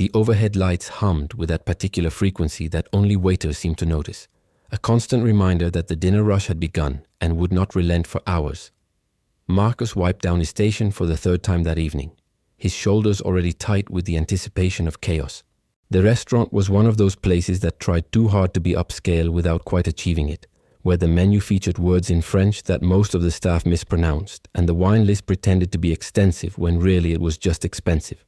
The overhead lights hummed with that particular frequency that only waiters seemed to notice, a constant reminder that the dinner rush had begun and would not relent for hours. Marcus wiped down his station for the third time that evening, his shoulders already tight with the anticipation of chaos. The restaurant was one of those places that tried too hard to be upscale without quite achieving it, where the menu featured words in French that most of the staff mispronounced, and the wine list pretended to be extensive when really it was just expensive.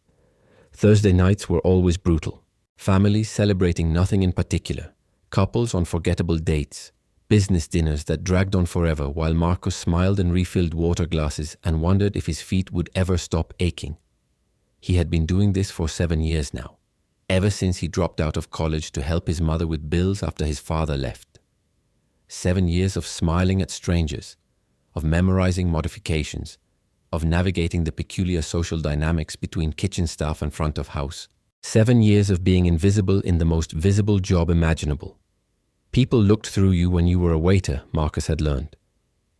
Thursday nights were always brutal. Families celebrating nothing in particular, couples on forgettable dates, business dinners that dragged on forever while Marcus smiled and refilled water glasses and wondered if his feet would ever stop aching. He had been doing this for 7 years now, ever since he dropped out of college to help his mother with bills after his father left. 7 years of smiling at strangers, of memorizing modifications, of navigating the peculiar social dynamics between kitchen staff and front of house. 7 years of being invisible in the most visible job imaginable. People looked through you when you were a waiter, Marcus had learned.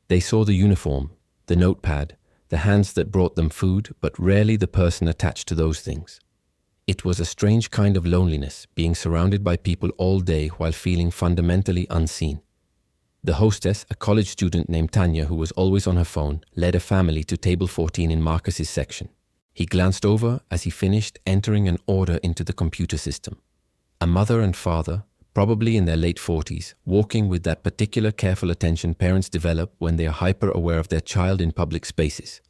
They saw the uniform, the notepad, the hands that brought them food, but rarely the person attached to those things. It was a strange kind of loneliness, being surrounded by people all day while feeling fundamentally unseen. The hostess, a college student named Tanya who was always on her phone, led a family to table 14 in Marcus's section. He glanced over as he finished entering an order into the computer system. A mother and father, probably in their late 40s, walking with that particular careful attention parents develop when they are hyper-aware of their child in public spaces.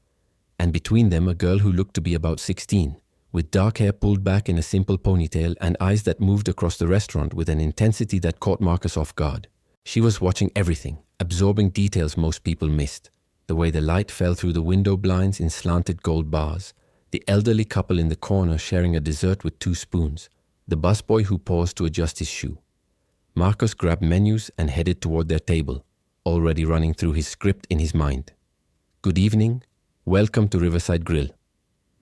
And between them a girl who looked to be about 16, with dark hair pulled back in a simple ponytail and eyes that moved across the restaurant with an intensity that caught Marcus off guard. She was watching everything, absorbing details most people missed. The way the light fell through the window blinds in slanted gold bars, the elderly couple in the corner sharing a dessert with 2 spoons, the busboy who paused to adjust his shoe. Marcus grabbed menus and headed toward their table, already running through his script in his mind. Good evening. Welcome to Riverside Grill.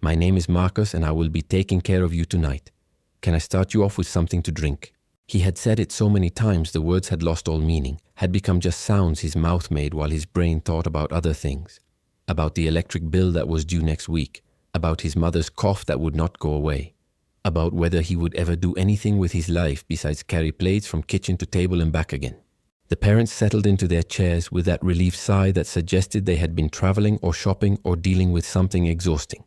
My name is Marcus and I will be taking care of you tonight. Can I start you off with something to drink? He had said it so many times the words had lost all meaning, had become just sounds his mouth made while his brain thought about other things. About the electric bill that was due next week, about his mother's cough that would not go away, about whether he would ever do anything with his life besides carry plates from kitchen to table and back again. The parents settled into their chairs with that relief sigh that suggested they had been traveling or shopping or dealing with something exhausting.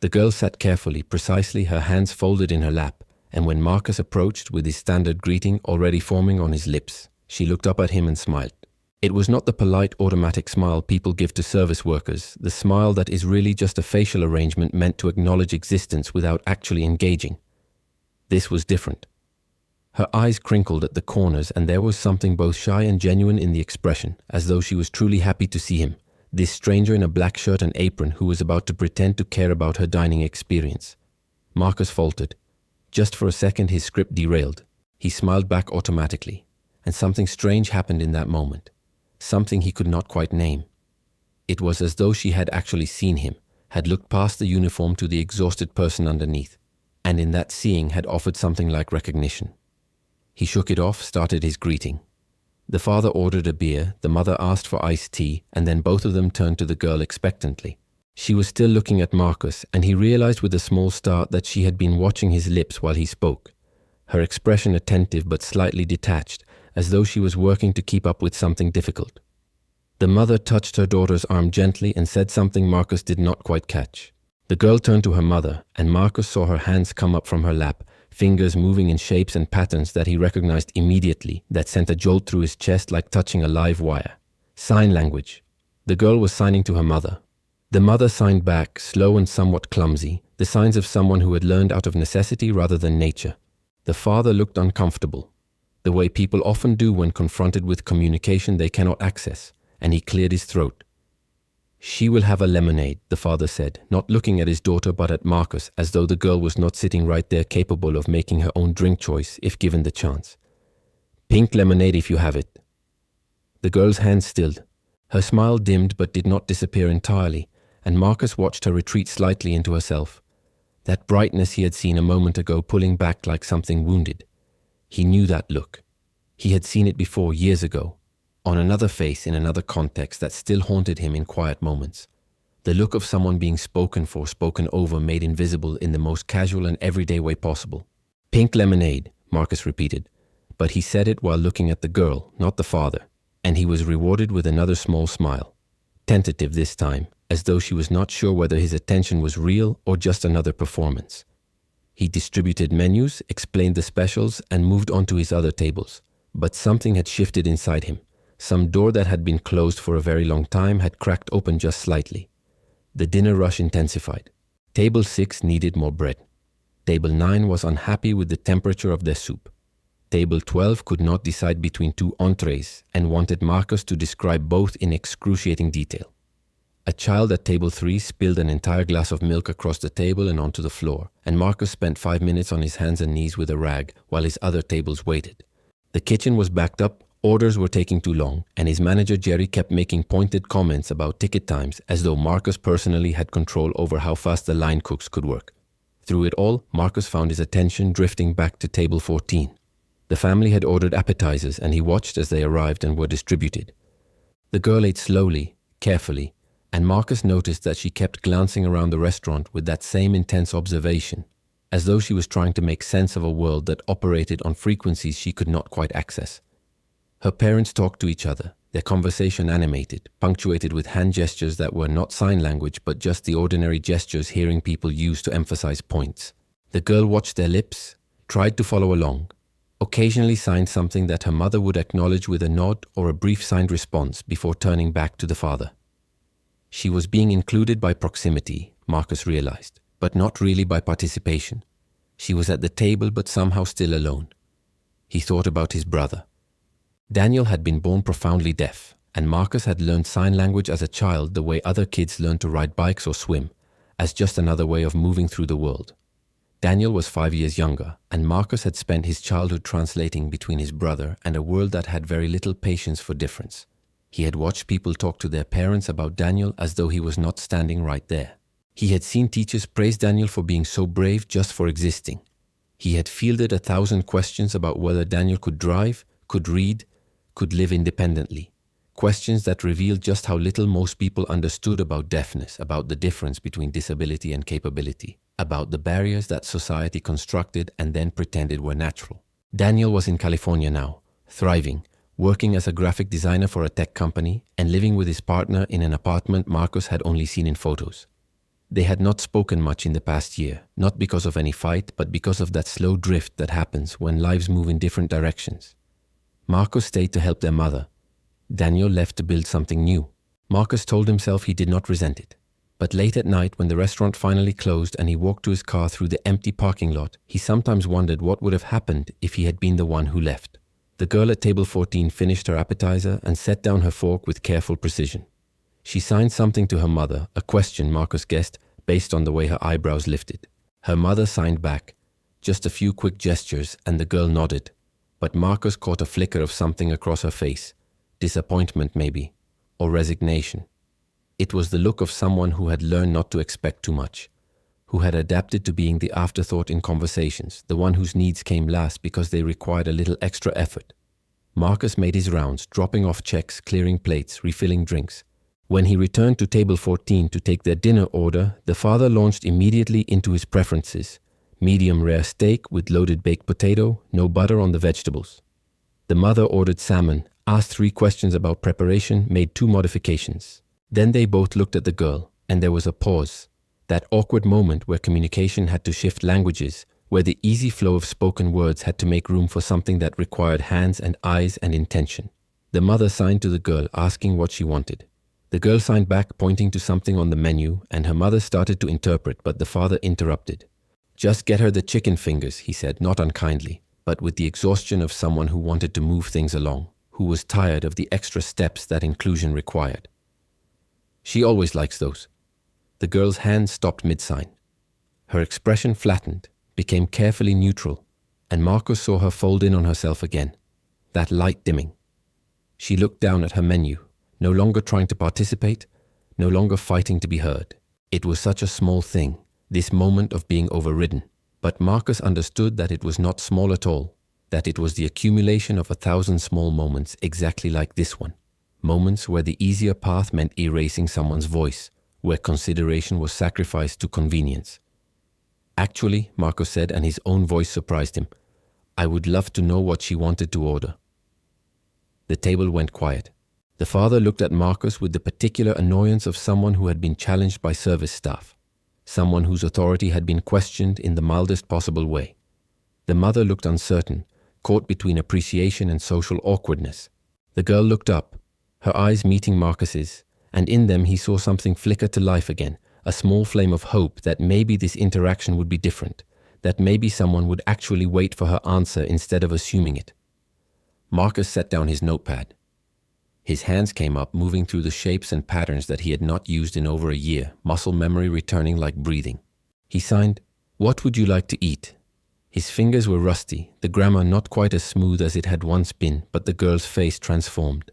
The girl sat carefully, precisely, her hands folded in her lap, and when Marcus approached with his standard greeting already forming on his lips, she looked up at him and smiled. It was not the polite automatic smile people give to service workers, the smile that is really just a facial arrangement meant to acknowledge existence without actually engaging. This was different. Her eyes crinkled at the corners and there was something both shy and genuine in the expression, as though she was truly happy to see him, this stranger in a black shirt and apron who was about to pretend to care about her dining experience. Marcus faltered. Just for a second his script derailed. He smiled back automatically, and something strange happened in that moment. Something he could not quite name. It was as though she had actually seen him, had looked past the uniform to the exhausted person underneath, and in that seeing had offered something like recognition. He shook it off, started his greeting. The father ordered a beer, the mother asked for iced tea, and then both of them turned to the girl expectantly. She was still looking at Marcus, and he realized with a small start that she had been watching his lips while he spoke, her expression attentive but slightly detached, as though she was working to keep up with something difficult. The mother touched her daughter's arm gently and said something Marcus did not quite catch. The girl turned to her mother, and Marcus saw her hands come up from her lap, fingers moving in shapes and patterns that he recognized immediately, that sent a jolt through his chest like touching a live wire. Sign language. The girl was signing to her mother. The mother signed back, slow and somewhat clumsy, the signs of someone who had learned out of necessity rather than nature. The father looked uncomfortable, the way people often do when confronted with communication they cannot access, and he cleared his throat. She will have a lemonade, the father said, not looking at his daughter but at Marcus, as though the girl was not sitting right there capable of making her own drink choice if given the chance. Pink lemonade if you have it. The girl's hand stilled. Her smile dimmed but did not disappear entirely, and Marcus watched her retreat slightly into herself. That brightness he had seen a moment ago pulling back like something wounded. He knew that look. He had seen it before years ago, on another face in another context that still haunted him in quiet moments. The look of someone being spoken for, spoken over, made invisible in the most casual and everyday way possible. Pink lemonade, Marcus repeated, but he said it while looking at the girl, not the father, and he was rewarded with another small smile. Tentative this time, as though she was not sure whether his attention was real or just another performance. He distributed menus, explained the specials, and moved on to his other tables. But something had shifted inside him. Some door that had been closed for a very long time had cracked open just slightly. The dinner rush intensified. Table 6 needed more bread. Table 9 was unhappy with the temperature of their soup. Table 12 could not decide between two entrees and wanted Marcus to describe both in excruciating detail. A child at table 3 spilled an entire glass of milk across the table and onto the floor, and Marcus spent 5 minutes on his hands and knees with a rag while his other tables waited. The kitchen was backed up, orders were taking too long, and his manager Jerry kept making pointed comments about ticket times as though Marcus personally had control over how fast the line cooks could work. Through it all, Marcus found his attention drifting back to table 14. The family had ordered appetizers and he watched as they arrived and were distributed. The girl ate slowly, carefully, and Marcus noticed that she kept glancing around the restaurant with that same intense observation, as though she was trying to make sense of a world that operated on frequencies she could not quite access. Her parents talked to each other, their conversation animated, punctuated with hand gestures that were not sign language but just the ordinary gestures hearing people use to emphasize points. The girl watched their lips, tried to follow along, occasionally signed something that her mother would acknowledge with a nod or a brief signed response before turning back to the father. She was being included by proximity, Marcus realized, but not really by participation. She was at the table but somehow still alone. He thought about his brother. Daniel had been born profoundly deaf, and Marcus had learned sign language as a child the way other kids learn to ride bikes or swim, as just another way of moving through the world. Daniel was 5 years younger, and Marcus had spent his childhood translating between his brother and a world that had very little patience for difference. He had watched people talk to their parents about Daniel as though he was not standing right there. He had seen teachers praise Daniel for being so brave just for existing. He had fielded 1,000 questions about whether Daniel could drive, could read, could live independently. Questions that revealed just how little most people understood about deafness, about the difference between disability and capability, about the barriers that society constructed and then pretended were natural. Daniel was in California now, thriving, working as a graphic designer for a tech company and living with his partner in an apartment Marcus had only seen in photos. They had not spoken much in the past year, not because of any fight, but because of that slow drift that happens when lives move in different directions. Marcus stayed to help their mother. Daniel left to build something new. Marcus told himself he did not resent it. But late at night, when the restaurant finally closed and he walked to his car through the empty parking lot, he sometimes wondered what would have happened if he had been the one who left. The girl at table 14 finished her appetizer and set down her fork with careful precision. She signed something to her mother, a question Marcus guessed based on the way her eyebrows lifted. Her mother signed back, just a few quick gestures, and the girl nodded. But Marcus caught a flicker of something across her face, disappointment maybe, or resignation. It was the look of someone who had learned not to expect too much, who had adapted to being the afterthought in conversations, the one whose needs came last because they required a little extra effort. Marcus made his rounds, dropping off checks, clearing plates, refilling drinks. When he returned to table 14 to take their dinner order, the father launched immediately into his preferences. Medium rare steak with loaded baked potato, no butter on the vegetables. The mother ordered salmon, asked 3 questions about preparation, made 2 modifications. Then they both looked at the girl, and there was a pause. That awkward moment where communication had to shift languages, where the easy flow of spoken words had to make room for something that required hands and eyes and intention. The mother signed to the girl, asking what she wanted. The girl signed back, pointing to something on the menu, and her mother started to interpret, but the father interrupted. "Just get her the chicken fingers," he said, not unkindly, but with the exhaustion of someone who wanted to move things along, who was tired of the extra steps that inclusion required. "She always likes those." The girl's hand stopped mid-sign. Her expression flattened, became carefully neutral, and Marcus saw her fold in on herself again, that light dimming. She looked down at her menu, no longer trying to participate, no longer fighting to be heard. It was such a small thing, this moment of being overridden. But Marcus understood that it was not small at all, that it was the accumulation of 1,000 small moments exactly like this one. Moments where the easier path meant erasing someone's voice, where consideration was sacrificed to convenience. Actually, Marcus said, and his own voice surprised him, I would love to know what she wanted to order. The table went quiet. The father looked at Marcus with the particular annoyance of someone who had been challenged by service staff, someone whose authority had been questioned in the mildest possible way. The mother looked uncertain, caught between appreciation and social awkwardness. The girl looked up, her eyes meeting Marcus's, and in them he saw something flicker to life again, a small flame of hope that maybe this interaction would be different, that maybe someone would actually wait for her answer instead of assuming it. Marcus set down his notepad. His hands came up, moving through the shapes and patterns that he had not used in over a year, muscle memory returning like breathing. He signed, "What would you like to eat?" His fingers were rusty, the grammar not quite as smooth as it had once been, but the girl's face transformed.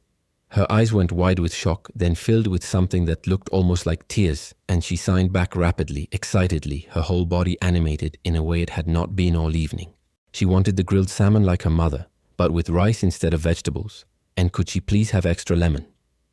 Her eyes went wide with shock, then filled with something that looked almost like tears, and she signed back rapidly, excitedly, her whole body animated in a way it had not been all evening. She wanted the grilled salmon like her mother, but with rice instead of vegetables. And could she please have extra lemon?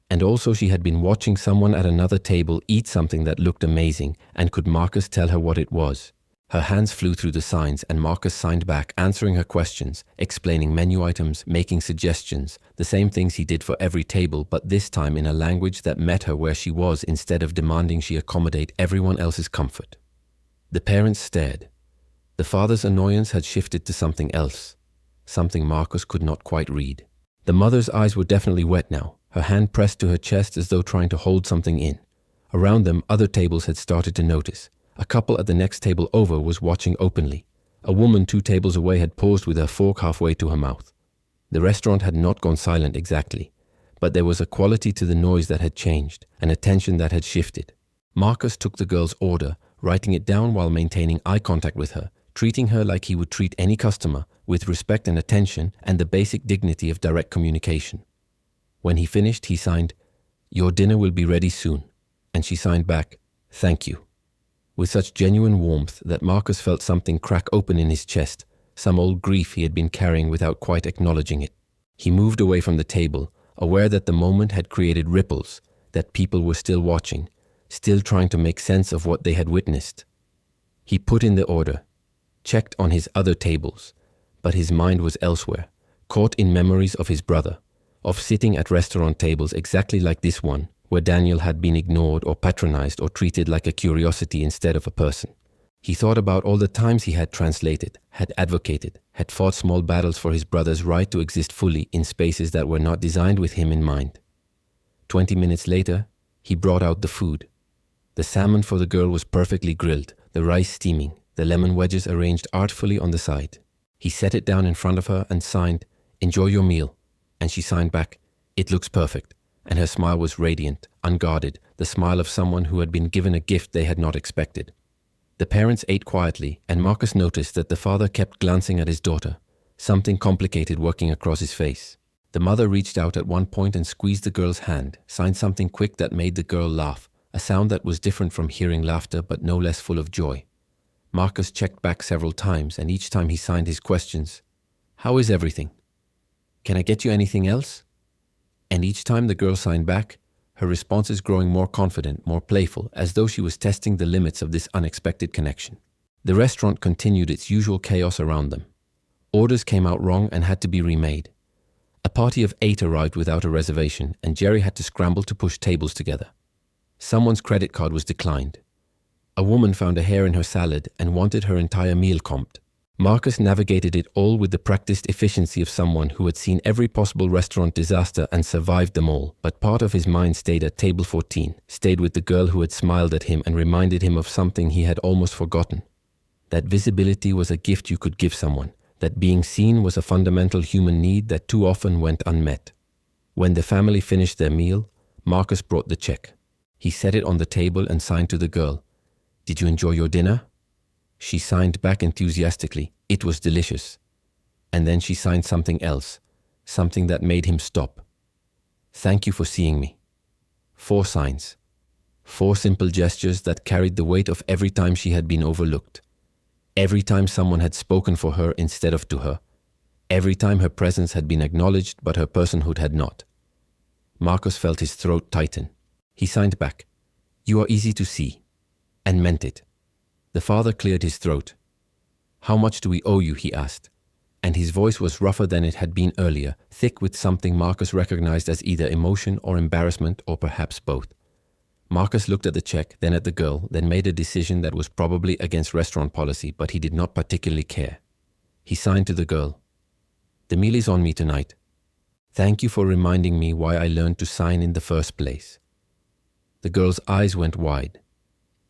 And also she had been watching someone at another table eat something that looked amazing, and could Marcus tell her what it was? Her hands flew through the signs, and Marcus signed back, answering her questions, explaining menu items, making suggestions, the same things he did for every table, but this time in a language that met her where she was instead of demanding she accommodate everyone else's comfort. The parents stared. The father's annoyance had shifted to something else, something Marcus could not quite read. The mother's eyes were definitely wet now, her hand pressed to her chest as though trying to hold something in. Around them, other tables had started to notice. A couple at the next table over was watching openly. A woman 2 tables away had paused with her fork halfway to her mouth. The restaurant had not gone silent exactly, but there was a quality to the noise that had changed, an attention that had shifted. Marcus took the girl's order, writing it down while maintaining eye contact with her, treating her like he would treat any customer, with respect and attention and the basic dignity of direct communication. When he finished, he signed, "Your dinner will be ready soon," and she signed back, "Thank you," with such genuine warmth that Marcus felt something crack open in his chest, some old grief he had been carrying without quite acknowledging it. He moved away from the table, aware that the moment had created ripples, that people were still watching, still trying to make sense of what they had witnessed. He put in the order, checked on his other tables, but his mind was elsewhere, caught in memories of his brother, of sitting at restaurant tables exactly like this one, where Daniel had been ignored or patronized or treated like a curiosity instead of a person. He thought about all the times he had translated, had advocated, had fought small battles for his brother's right to exist fully in spaces that were not designed with him in mind. 20 minutes later, he brought out the food. The salmon for the girl was perfectly grilled, the rice steaming, the lemon wedges arranged artfully on the side. He set it down in front of her and signed, "Enjoy your meal," and she signed back, "It looks perfect," and her smile was radiant, unguarded, the smile of someone who had been given a gift they had not expected. The parents ate quietly, and Marcus noticed that the father kept glancing at his daughter, something complicated working across his face. The mother reached out at one point and squeezed the girl's hand, signed something quick that made the girl laugh, a sound that was different from hearing laughter but no less full of joy. Marcus checked back several times, and each time he signed his questions. "How is everything? Can I get you anything else?" And each time the girl signed back, her responses growing more confident, more playful, as though she was testing the limits of this unexpected connection. The restaurant continued its usual chaos around them. Orders came out wrong and had to be remade. A party of 8 arrived without a reservation, and Jerry had to scramble to push tables together. Someone's credit card was declined. A woman found a hair in her salad and wanted her entire meal comped. Marcus navigated it all with the practiced efficiency of someone who had seen every possible restaurant disaster and survived them all, but part of his mind stayed at table 14, stayed with the girl who had smiled at him and reminded him of something he had almost forgotten. That visibility was a gift you could give someone, that being seen was a fundamental human need that too often went unmet. When the family finished their meal, Marcus brought the check. He set it on the table and signed to the girl, "Did you enjoy your dinner?" She signed back enthusiastically, "It was delicious." And then she signed something else, something that made him stop. "Thank you for seeing me." 4 signs. 4 simple gestures that carried the weight of every time she had been overlooked. Every time someone had spoken for her instead of to her. Every time her presence had been acknowledged but her personhood had not. Marcus felt his throat tighten. He signed back, You are easy to see. And meant it. The father cleared his throat. How much do we owe you, he asked. And his voice was rougher than it had been earlier, thick with something Marcus recognized as either emotion or embarrassment or perhaps both. Marcus looked at the check, then at the girl, then made a decision that was probably against restaurant policy, but he did not particularly care. He signed to the girl. The meal is on me tonight. Thank you for reminding me why I learned to sign in the first place. The girl's eyes went wide.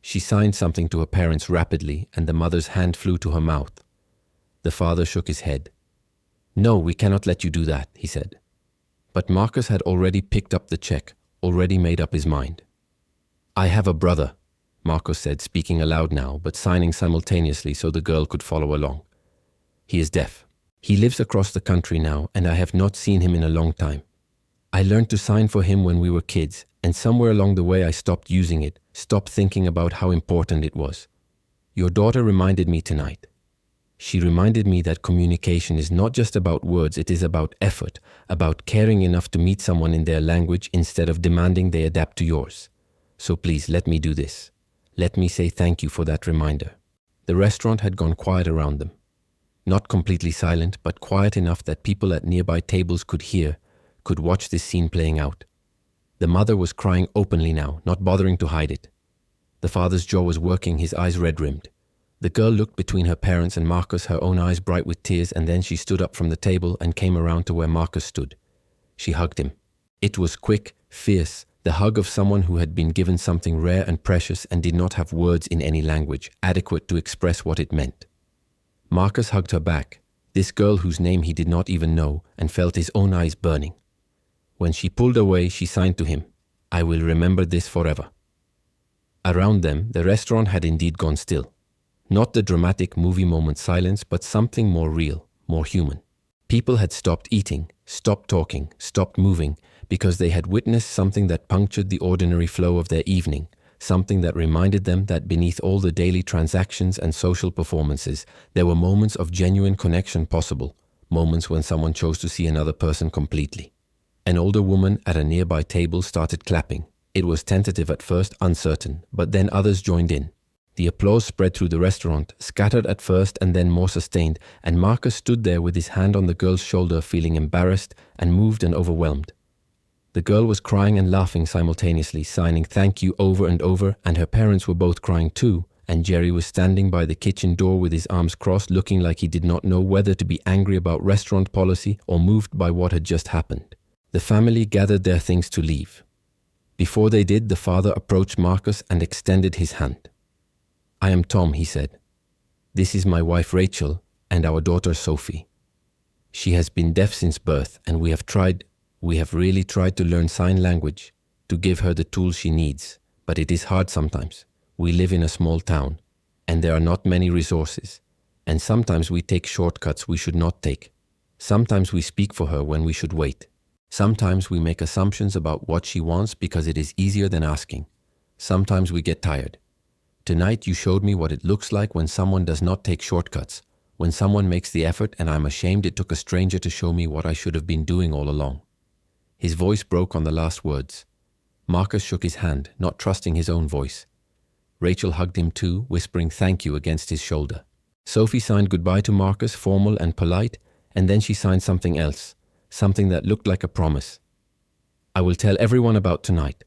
She signed something to her parents rapidly, and the mother's hand flew to her mouth. The father shook his head. No, we cannot let you do that, he said. But Marcus had already picked up the check, already made up his mind. I have a brother, Marcus said, speaking aloud now, but signing simultaneously so the girl could follow along. He is deaf. He lives across the country now, and I have not seen him in a long time. I learned to sign for him when we were kids, and somewhere along the way I stopped using it, stopped thinking about how important it was. Your daughter reminded me tonight. She reminded me that communication is not just about words, it is about effort, about caring enough to meet someone in their language instead of demanding they adapt to yours. So please let me do this. Let me say thank you for that reminder. The restaurant had gone quiet around them. Not completely silent, but quiet enough that people at nearby tables could hear, could watch this scene playing out. The mother was crying openly now, not bothering to hide it. The father's jaw was working, his eyes red-rimmed. The girl looked between her parents and Marcus, her own eyes bright with tears, and then she stood up from the table and came around to where Marcus stood. She hugged him. It was quick, fierce, the hug of someone who had been given something rare and precious and did not have words in any language adequate to express what it meant. Marcus hugged her back, this girl whose name he did not even know, and felt his own eyes burning. When she pulled away, she signed to him, I will remember this forever. Around them, the restaurant had indeed gone still. Not the dramatic movie moment silence, but something more real, more human. People had stopped eating, stopped talking, stopped moving, because they had witnessed something that punctured the ordinary flow of their evening, something that reminded them that beneath all the daily transactions and social performances, there were moments of genuine connection possible, moments when someone chose to see another person completely. An older woman at a nearby table started clapping. It was tentative at first, uncertain, but then others joined in. The applause spread through the restaurant, scattered at first and then more sustained, and Marcus stood there with his hand on the girl's shoulder, feeling embarrassed and moved and overwhelmed. The girl was crying and laughing simultaneously, signing thank you over and over, and her parents were both crying too, and Jerry was standing by the kitchen door with his arms crossed, looking like he did not know whether to be angry about restaurant policy or moved by what had just happened. The family gathered their things to leave. Before they did, the father approached Marcus and extended his hand. I am Tom, he said. This is my wife Rachel and our daughter Sophie. She has been deaf since birth, and we have really tried to learn sign language to give her the tools she needs, but it is hard sometimes. We live in a small town, and there are not many resources, and sometimes we take shortcuts we should not take. Sometimes we speak for her when we should wait. Sometimes we make assumptions about what she wants because it is easier than asking. Sometimes we get tired. Tonight you showed me what it looks like when someone does not take shortcuts, when someone makes the effort, and I'm ashamed it took a stranger to show me what I should have been doing all along. His voice broke on the last words. Marcus shook his hand, not trusting his own voice. Rachel hugged him too, whispering thank you against his shoulder. Sophie signed goodbye to Marcus, formal and polite, and then she signed something else, something that looked like a promise. I will tell everyone about tonight.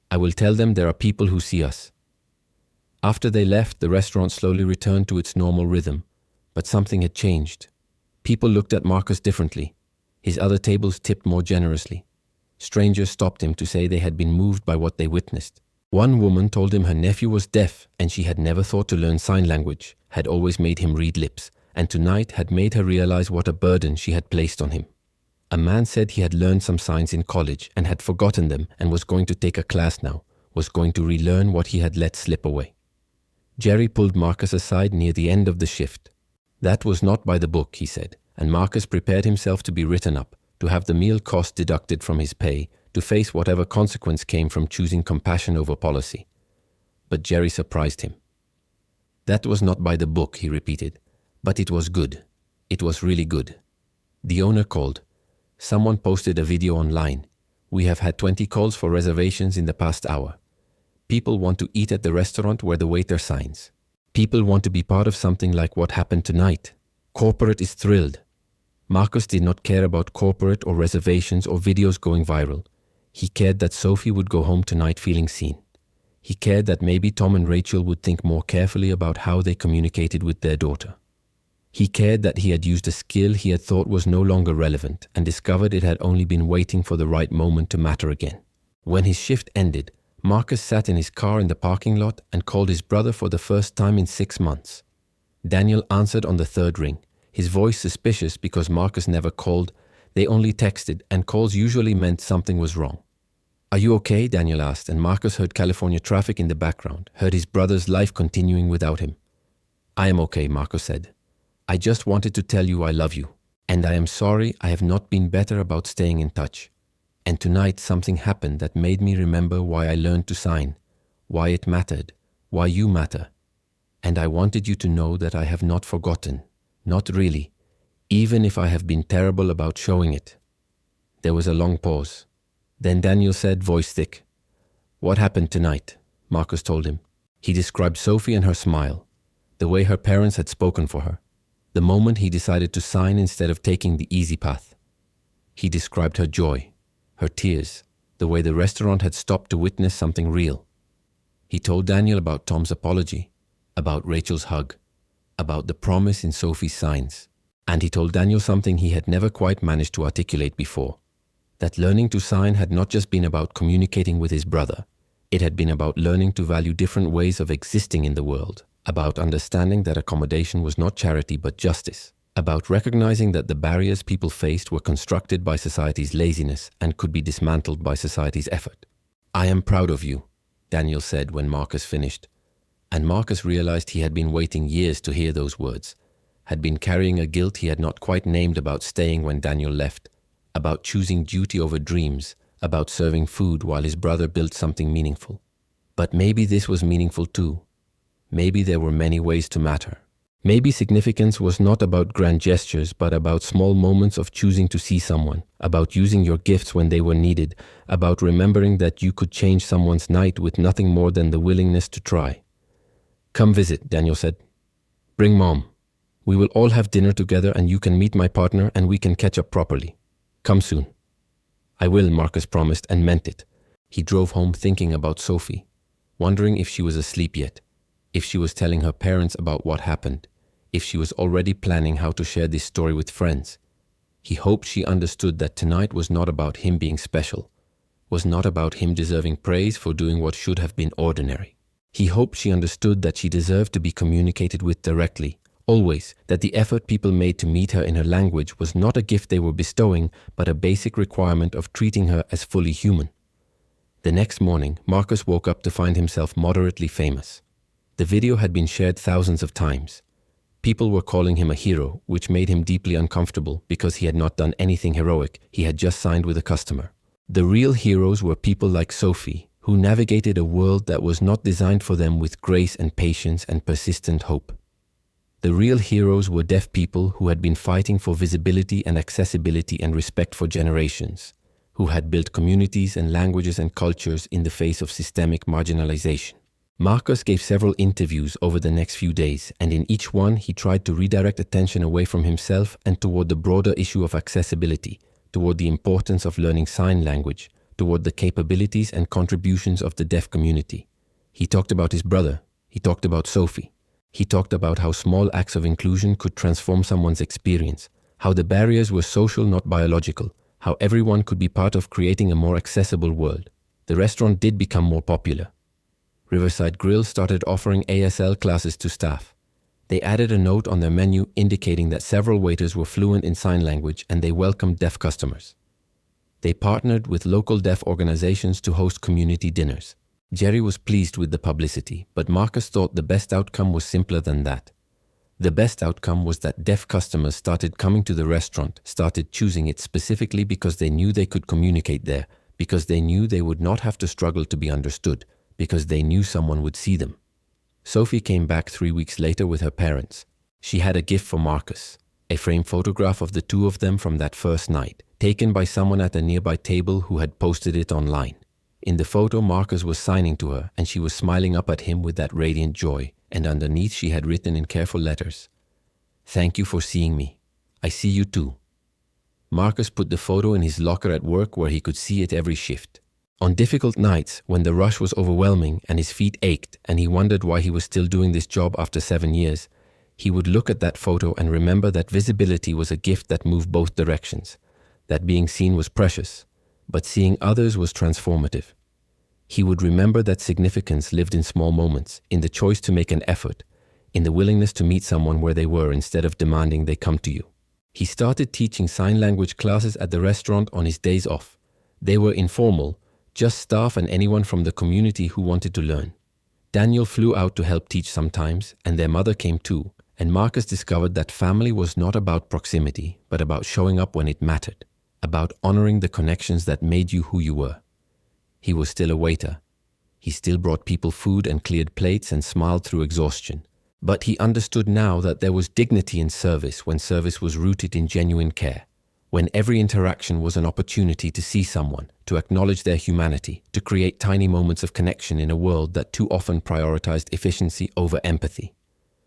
I will tell them there are people who see us. After they left, the restaurant slowly returned to its normal rhythm, but something had changed. People looked at Marcus differently. His other tables tipped more generously. Strangers stopped him to say they had been moved by what they witnessed. One woman told him her nephew was deaf and she had never thought to learn sign language, had always made him read lips, and tonight had made her realize what a burden she had placed on him. A man said he had learned some signs in college and had forgotten them and was going to take a class now, was going to relearn what he had let slip away. Jerry pulled Marcus aside near the end of the shift. That was not by the book, he said, and Marcus prepared himself to be written up, to have the meal cost deducted from his pay, to face whatever consequence came from choosing compassion over policy. But Jerry surprised him. That was not by the book, he repeated, but it was good. It was really good. The owner called. Someone posted a video online. We have had 20 calls for reservations in the past hour. People want to eat at the restaurant where the waiter signs. People want to be part of something like what happened tonight. Corporate is thrilled. Marcus did not care about corporate or reservations or videos going viral. He cared that Sophie would go home tonight feeling seen. He cared that maybe Tom and Rachel would think more carefully about how they communicated with their daughter. He cared that he had used a skill he had thought was no longer relevant and discovered it had only been waiting for the right moment to matter again. When his shift ended, Marcus sat in his car in the parking lot and called his brother for the first time in 6 months. Daniel answered on the third ring, his voice suspicious because Marcus never called. They only texted, and calls usually meant something was wrong. "Are you okay?" Daniel asked, and Marcus heard California traffic in the background, heard his brother's life continuing without him. "I am okay," Marcus said. "I just wanted to tell you I love you, and I am sorry I have not been better about staying in touch. And tonight something happened that made me remember why I learned to sign, why it mattered, why you matter. And I wanted you to know that I have not forgotten, not really, even if I have been terrible about showing it." There was a long pause. Then Daniel said, voice thick, "What happened tonight?" Marcus told him. He described Sophie and her smile, the way her parents had spoken for her, the moment he decided to sign instead of taking the easy path. He described her joy, her tears, the way the restaurant had stopped to witness something real. He told Daniel about Tom's apology, about Rachel's hug, about the promise in Sophie's signs. And he told Daniel something he had never quite managed to articulate before, that learning to sign had not just been about communicating with his brother. It had been about learning to value different ways of existing in the world, about understanding that accommodation was not charity but justice, about recognizing that the barriers people faced were constructed by society's laziness and could be dismantled by society's effort. "I am proud of you," Daniel said when Marcus finished. And Marcus realized he had been waiting years to hear those words, had been carrying a guilt he had not quite named about staying when Daniel left, about choosing duty over dreams, about serving food while his brother built something meaningful. But maybe this was meaningful too. Maybe there were many ways to matter. Maybe significance was not about grand gestures, but about small moments of choosing to see someone, about using your gifts when they were needed, about remembering that you could change someone's night with nothing more than the willingness to try. "Come visit," Daniel said. "Bring Mom. We will all have dinner together and you can meet my partner and we can catch up properly. Come soon." "I will," Marcus promised and meant it. He drove home thinking about Sophie, wondering if she was asleep yet, if she was telling her parents about what happened, if she was already planning how to share this story with friends. He hoped she understood that tonight was not about him being special, was not about him deserving praise for doing what should have been ordinary. He hoped she understood that she deserved to be communicated with directly, always, that the effort people made to meet her in her language was not a gift they were bestowing, but a basic requirement of treating her as fully human. The next morning, Marcus woke up to find himself moderately famous. The video had been shared thousands of times. People were calling him a hero, which made him deeply uncomfortable because he had not done anything heroic, he had just signed with a customer. The real heroes were people like Sophie, who navigated a world that was not designed for them with grace and patience and persistent hope. The real heroes were deaf people who had been fighting for visibility and accessibility and respect for generations, who had built communities and languages and cultures in the face of systemic marginalization. Marcus gave several interviews over the next few days, and in each one he tried to redirect attention away from himself and toward the broader issue of accessibility, toward the importance of learning sign language, toward the capabilities and contributions of the deaf community. He talked about his brother. He talked about Sophie. He talked about how small acts of inclusion could transform someone's experience, how the barriers were social, not biological, how everyone could be part of creating a more accessible world. The restaurant did become more popular. Riverside Grill started offering ASL classes to staff. They added a note on their menu indicating that several waiters were fluent in sign language and they welcomed deaf customers. They partnered with local deaf organizations to host community dinners. Jerry was pleased with the publicity, but Marcus thought the best outcome was simpler than that. The best outcome was that deaf customers started coming to the restaurant, started choosing it specifically because they knew they could communicate there, because they knew they would not have to struggle to be understood, because they knew someone would see them. Sophie came back 3 weeks later with her parents. She had a gift for Marcus, a framed photograph of the two of them from that first night, taken by someone at a nearby table who had posted it online. In the photo, Marcus was signing to her, and she was smiling up at him with that radiant joy, and underneath she had written in careful letters, "Thank you for seeing me. I see you too." Marcus put the photo in his locker at work where he could see it every shift. On difficult nights, when the rush was overwhelming and his feet ached and he wondered why he was still doing this job after 7 years, he would look at that photo and remember that visibility was a gift that moved both directions, that being seen was precious, but seeing others was transformative. He would remember that significance lived in small moments, in the choice to make an effort, in the willingness to meet someone where they were instead of demanding they come to you. He started teaching sign language classes at the restaurant on his days off. They were informal, just staff and anyone from the community who wanted to learn. Daniel flew out to help teach sometimes, and their mother came too, and Marcus discovered that family was not about proximity, but about showing up when it mattered, about honoring the connections that made you who you were. He was still a waiter. He still brought people food and cleared plates and smiled through exhaustion. But he understood now that there was dignity in service when service was rooted in genuine care, when every interaction was an opportunity to see someone, to acknowledge their humanity, to create tiny moments of connection in a world that too often prioritized efficiency over empathy.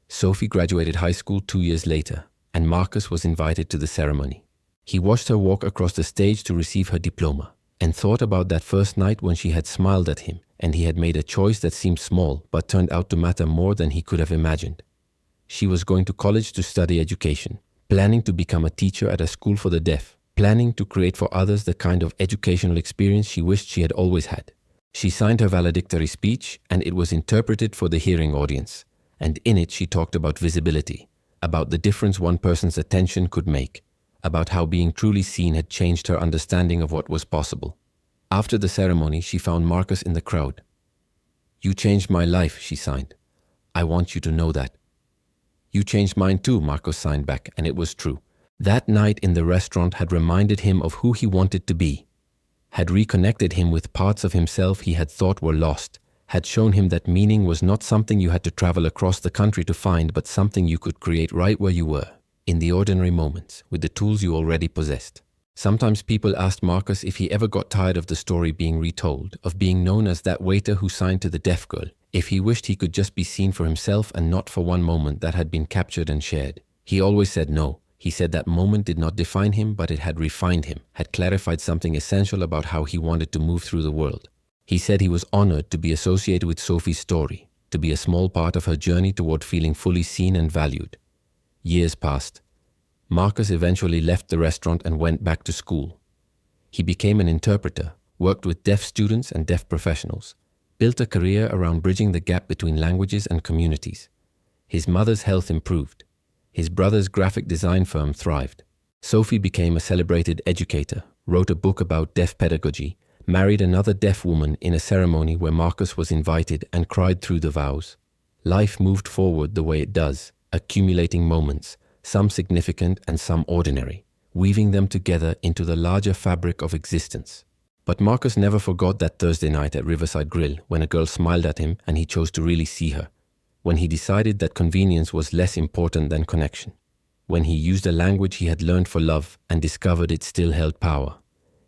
Sophie graduated high school 2 years later, and Marcus was invited to the ceremony. He watched her walk across the stage to receive her diploma, and thought about that first night when she had smiled at him, and he had made a choice that seemed small but turned out to matter more than he could have imagined. She was going to college to study education, planning to become a teacher at a school for the deaf, planning to create for others the kind of educational experience she wished she had always had. She signed her valedictory speech, and it was interpreted for the hearing audience, and in it she talked about visibility, about the difference one person's attention could make, about how being truly seen had changed her understanding of what was possible. After the ceremony, she found Marcus in the crowd. "You changed my life," she signed. "I want you to know that." "You changed mine too," Marcus signed back, and it was true. That night in the restaurant had reminded him of who he wanted to be, had reconnected him with parts of himself he had thought were lost, had shown him that meaning was not something you had to travel across the country to find, but something you could create right where you were, in the ordinary moments, with the tools you already possessed. Sometimes people asked Marcus if he ever got tired of the story being retold, of being known as that waiter who signed to the deaf girl, if he wished he could just be seen for himself and not for one moment that had been captured and shared. He always said no. He said that moment did not define him, but it had refined him, had clarified something essential about how he wanted to move through the world. He said he was honored to be associated with Sophie's story, to be a small part of her journey toward feeling fully seen and valued. Years passed. Marcus eventually left the restaurant and went back to school. He became an interpreter, worked with deaf students and deaf professionals, built a career around bridging the gap between languages and communities. His mother's health improved. His brother's graphic design firm thrived. Sophie became a celebrated educator, wrote a book about deaf pedagogy, married another deaf woman in a ceremony where Marcus was invited, and cried through the vows. Life moved forward the way it does, accumulating moments, some significant and some ordinary, weaving them together into the larger fabric of existence. But Marcus never forgot that Thursday night at Riverside Grill when a girl smiled at him and he chose to really see her, when he decided that convenience was less important than connection, when he used a language he had learned for love and discovered it still held power.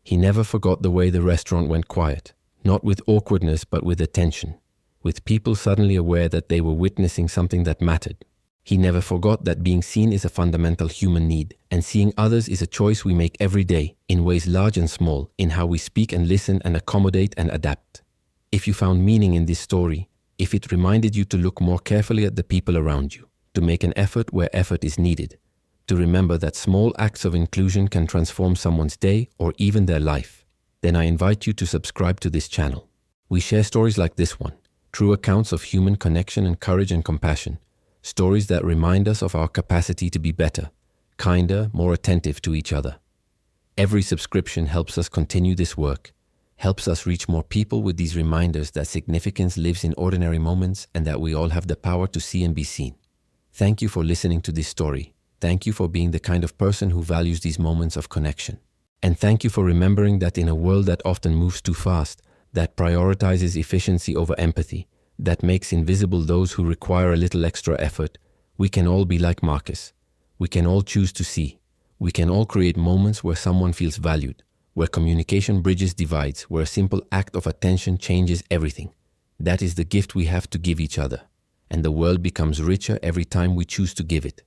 He never forgot the way the restaurant went quiet, not with awkwardness but with attention, with people suddenly aware that they were witnessing something that mattered. He never forgot that being seen is a fundamental human need, and seeing others is a choice we make every day, in ways large and small, in how we speak and listen and accommodate and adapt. If you found meaning in this story, if it reminded you to look more carefully at the people around you, to make an effort where effort is needed, to remember that small acts of inclusion can transform someone's day or even their life, then I invite you to subscribe to this channel. We share stories like this one, true accounts of human connection and courage and compassion, stories that remind us of our capacity to be better, kinder, more attentive to each other. Every subscription helps us continue this work, helps us reach more people with these reminders that significance lives in ordinary moments and that we all have the power to see and be seen. Thank you for listening to this story. Thank you for being the kind of person who values these moments of connection. And thank you for remembering that in a world that often moves too fast, that prioritizes efficiency over empathy, that makes invisible those who require a little extra effort, we can all be like Marcus. We can all choose to see. We can all create moments where someone feels valued, where communication bridges divides, where a simple act of attention changes everything. That is the gift we have to give each other, and the world becomes richer every time we choose to give it.